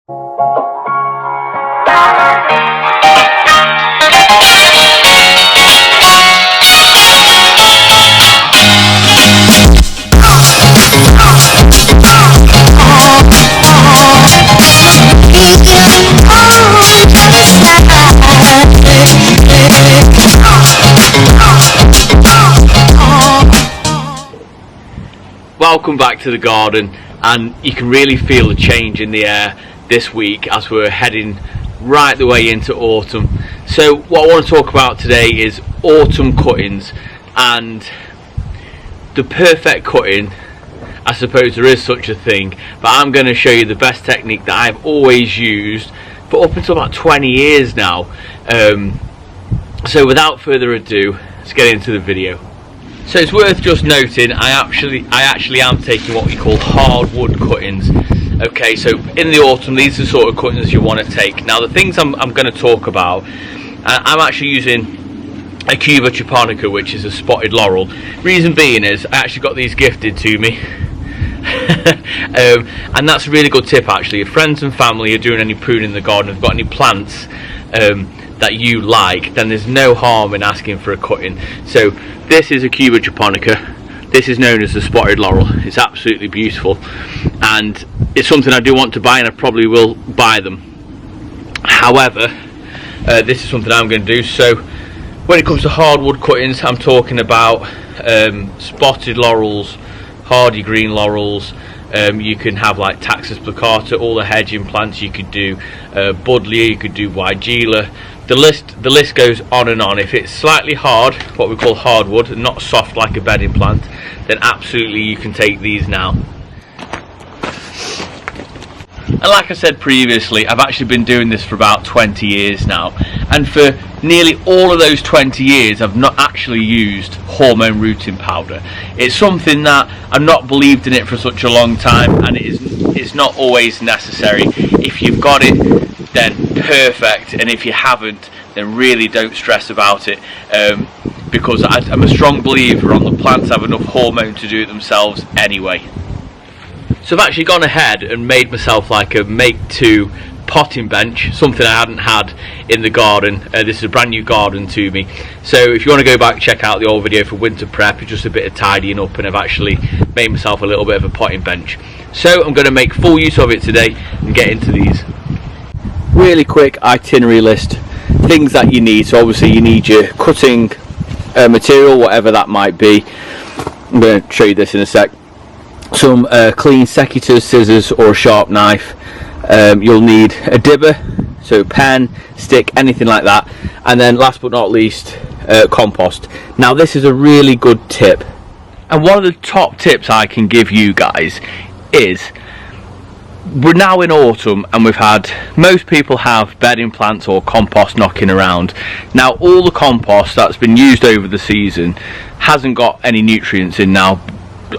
Welcome back to the garden, and you can really feel the change in the air this week as we're heading right the way into autumn. So what I want to talk about today is autumn cuttings, and the perfect cutting. I suppose there is such a thing, but I'm going to show you the best technique that I've always used for up until about 20 years now. So without further ado, let's get into the video. So it's worth just noting, I actually am taking what we call hardwood cuttings. Okay, so in the autumn, these are the sort of cuttings you want to take. Now the things I'm going to talk about, I'm actually using Accuba Japonica, which is a spotted laurel. Reason being is I actually got these gifted to me. And that's a really good tip actually. If friends and family are doing any pruning in the garden, have got any plants that you like, then there's no harm in asking for a cutting. So this is Accuba Japonica. This is known as the spotted laurel. It's absolutely beautiful, and it's something I do want to buy, and I probably will buy them. However, this is something I'm going to do. So when it comes to hardwood cuttings, I'm talking about spotted laurels, hardy green laurels. You can have like Taxus plicata, all the hedging plants. You could do buddleia, you could do weigela. The list goes on and on. If it's slightly hard, what we call hardwood, and not soft like a bedding plant, then absolutely you can take these now. And like I said previously, I've actually been doing this for about 20 years now, and for nearly all of those 20 years I've not actually used hormone rooting powder. It's something that I've not believed in it for such a long time, and it's not always necessary. If you've got it, then perfect, and if you haven't, then really don't stress about it, because I'm a strong believer on the plants have enough hormone to do it themselves anyway. So I've actually gone ahead and made myself like a make-to potting bench, something I hadn't had in the garden. This is a brand new garden to me, so if you want to go back, check out the old video for winter prep. It's just a bit of tidying up, and I've actually made myself a little bit of a potting bench. So I'm going to make full use of it today and get into these. Really quick itinerary list, things that you need. So obviously you need your cutting material, whatever that might be. I'm going to show you this in a sec. Some clean secateurs, scissors, or a sharp knife. You'll need a dibber, so pen, stick, anything like that. And then last but not least, compost. Now this is a really good tip, and one of the top tips I can give you guys is, we're now in autumn and most people have bedding plants or compost knocking around. Now all the compost that's been used over the season hasn't got any nutrients in now,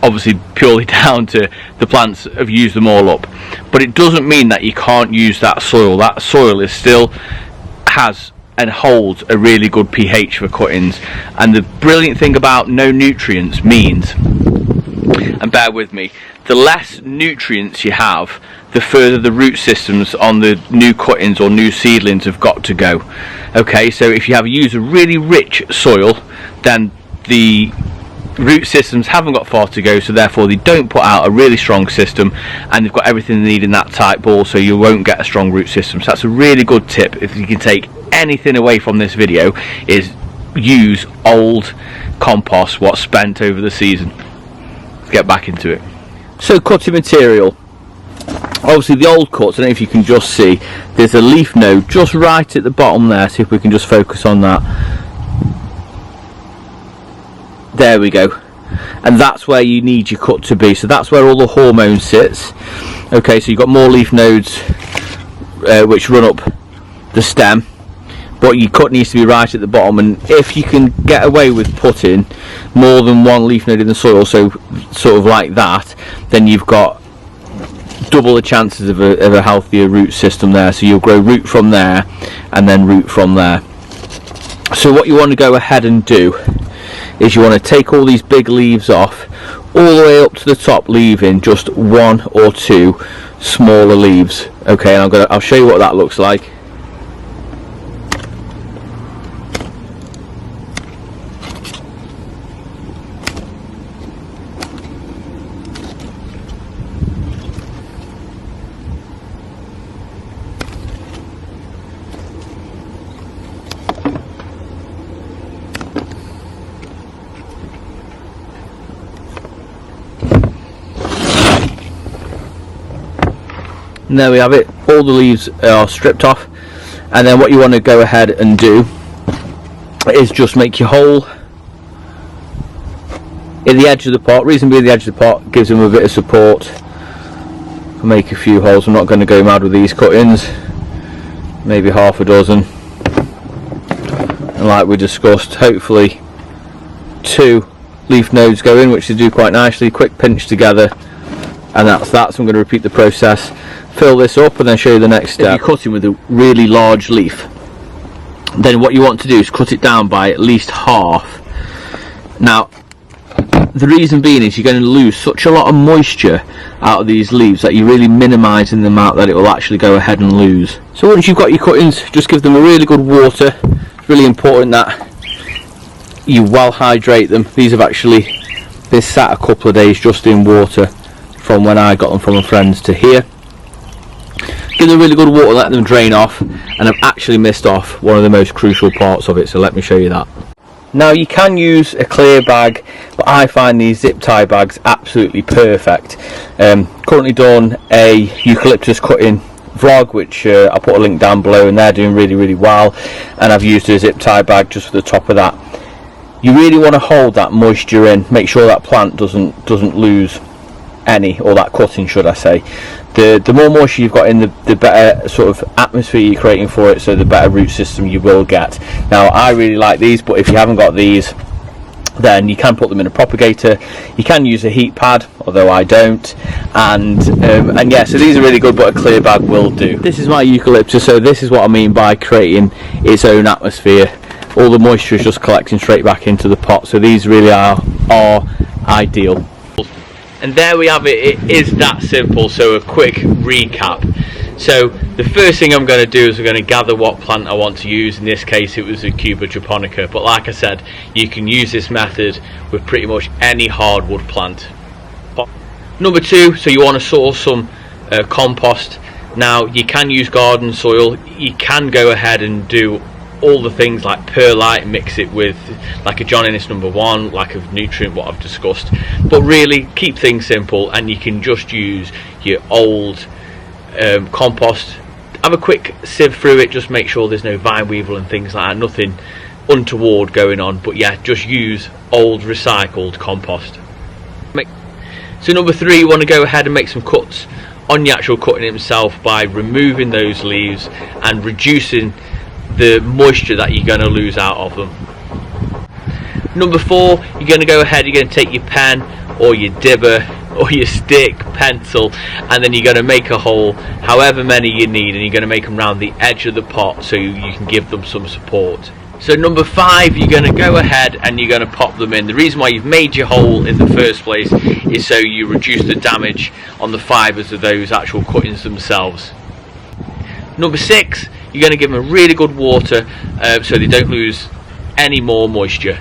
obviously purely down to the plants have used them all up. But it doesn't mean that you can't use that soil. That soil is still has and holds a really good pH for cuttings. And the brilliant thing about no nutrients means, and bear with me, the less nutrients you have, the further the root systems on the new cuttings or new seedlings have got to go. Okay, so if you use a really rich soil, then the root systems haven't got far to go, so therefore they don't put out a really strong system, and they've got everything they need in that tight ball, so you won't get a strong root system. So that's a really good tip. If you can take anything away from this video, is use old compost, what's spent over the season. Let's get back into it. So cutting material, obviously the old cuts, I don't know if you can just see, there's a leaf node just right at the bottom there. See if we can just focus on that. There we go, and that's where you need your cut to be. So that's where all the hormone sits. Okay, so you've got more leaf nodes which run up the stem, but your cut needs to be right at the bottom. And if you can get away with putting more than one leaf node in the soil, so sort of like that, then you've got double the chances of a healthier root system there. So you'll grow root from there and then root from there. So what you want to go ahead and do is you want to take all these big leaves off all the way up to the top, leaving just one or two smaller leaves. Okay, and I'll show you what that looks like. And there we have it, all the leaves are stripped off, and then what you want to go ahead and do is just make your hole in the edge of the pot. Reason being, the edge of the pot gives them a bit of support. I'll make a few holes. I'm not going to go mad with these cuttings, maybe half a dozen, and like we discussed, hopefully 2 leaf nodes go in, which they do quite nicely. Quick pinch together, and that's that. So I'm going to repeat the process, fill this up, and then show you the next step. If you're cutting with a really large leaf, then what you want to do is cut it down by at least half. Now, the reason being is you're going to lose such a lot of moisture out of these leaves that you're really minimising the amount that it will actually go ahead and lose. So once you've got your cuttings, just give them a really good water. It's really important that you well hydrate them. These have actually been sat a couple of days just in water from when I got them from a friend's to here. Give them really good water, let them drain off, and I've actually missed off one of the most crucial parts of it, so let me show you that. Now, you can use a clear bag, but I find these zip tie bags absolutely perfect. Currently done a eucalyptus cutting vlog, which I'll put a link down below, and they're doing really well, and I've used a zip tie bag just for the top of that. You really want to hold that moisture in, make sure that plant doesn't lose any, or that cutting should I say. The more moisture you've got in, the better sort of atmosphere you're creating for it, so the better root system you will get. Now, I really like these, but if you haven't got these, then you can put them in a propagator. You can use a heat pad, although I don't, and yeah, so these are really good, but a clear bag will do. This is my eucalyptus, so this is what I mean by creating its own atmosphere. All the moisture is just collecting straight back into the pot, so these really are ideal. And there we have it. It is that simple. So a quick recap. So the first thing I'm going to do is I'm going to gather what plant I want to use. In this case, it was Accuba Japonica, but like I said, you can use this method with pretty much any hardwood plant. Number 2, so you want to source some compost. Now, you can use garden soil. You can go ahead and do all the things like perlite, mix it with like a John Innes number 1, like a nutrient, what I've discussed, but really keep things simple, and you can just use your old compost. Have a quick sieve through it, just make sure there's no vine weevil and things like that, nothing untoward going on, but yeah, just use old recycled compost. So number 3, you want to go ahead and make some cuts on the actual cutting itself by removing those leaves and reducing the moisture that you're going to lose out of them. Number 4, you're going to go ahead, you're going to take your pen or your dibber or your stick, pencil, and then you're going to make a hole, however many you need, and you're going to make them around the edge of the pot so you can give them some support. So number 5, you're going to go ahead and you're going to pop them in. The reason why you've made your hole in the first place is so you reduce the damage on the fibres of those actual cuttings themselves. Number 6, you're going to give them a really good water so they don't lose any more moisture.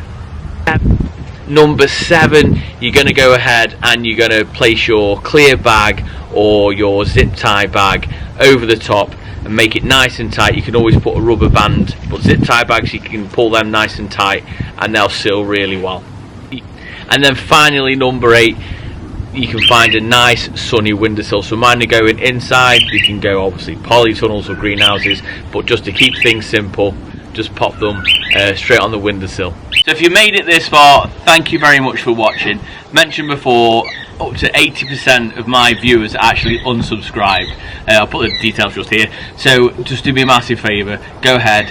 Number 7, you're going to go ahead and you're going to place your clear bag or your zip tie bag over the top and make it nice and tight. You can always put a rubber band, but zip tie bags, you can pull them nice and tight and they'll seal really well. And then finally, number 8, you can find a nice sunny windowsill. So mine are going inside. You can go obviously polytunnels or greenhouses, but just to keep things simple, just pop them straight on the windowsill. So if you made it this far, thank you very much for watching. Mentioned before, up to 80% of my viewers are actually unsubscribed. I'll put the details just here. So just do me a massive favour, go ahead,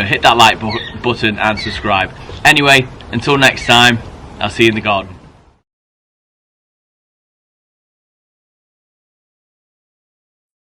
hit that like button and subscribe. Anyway, until next time, I'll see you in the garden.